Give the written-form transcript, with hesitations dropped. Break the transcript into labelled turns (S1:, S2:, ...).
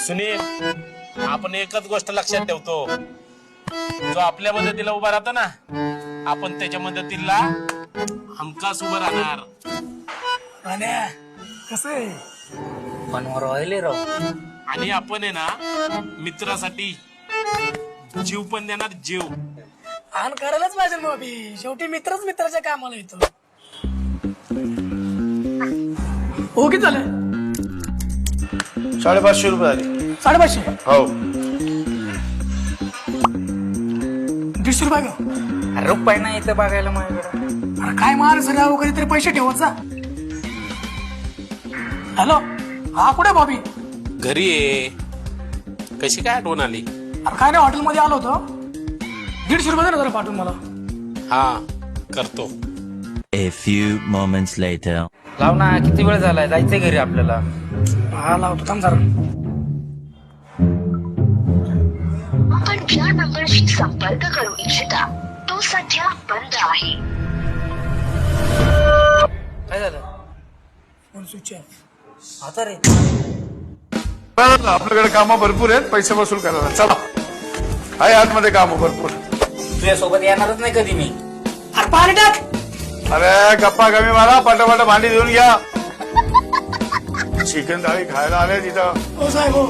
S1: सुनील, आपण एकच गोष्ट लक्षात ठेवतो, जो आपल्या मदतीला उभा राहतो ना, आपण त्याच्या मदतीला हमखास उभं राहणार.
S2: कसं आहे
S3: मनवर व्हायले राव.
S1: आणि आपण आहे ना मित्रासाठी जीव पण देणार, जीव.
S2: आण करायलाच पाहिजे मग अभि. शेवटी मित्रच मित्राच्या कामाला येतो. हो किती झालं?
S4: 550 रुपये झाले.
S2: 550.
S4: हो
S2: 150 रुपये का?
S3: अरे रुपये नाही इथं बघायला माझ्याकडे.
S2: अरे काय मार सगळं कधीतरी पैसे ठेवायचा. हॅलो, हा कुठे बॉबी?
S1: घरी आहे. कशी काय आठवण आली?
S2: अरे काय नाही, हॉटेलमध्ये आलो होतो. 150 रुपये दे ना जरा पाठवून मला.
S1: हा करतो.
S5: A few moments later.
S3: लाव ना, किती वेळ झालाय, जायचंय घरी आपल्याला.
S2: हा लावतो, थांब जरा.
S6: आपण ज्या नंबरशी संपर्क करू इच्छिता तो सध्या बंद आहे.
S3: काय झालं
S2: फोन स्विच ऑफ.
S3: आता रे?
S4: आपल्याकडे कामं भरपूर आहेत, पैसे वसूल करायला. चला, आहे आतमध्ये कामं भरपूर.
S3: तुझ्या सोबत येणारच नाही कधी मी.
S2: अरे पाणी टाक.
S4: अरे गप्पा कमी मारा, पटापट भांडी धुवून घ्या. चिकन थाळी खायला आले तिथं.
S2: हो साहेब हो.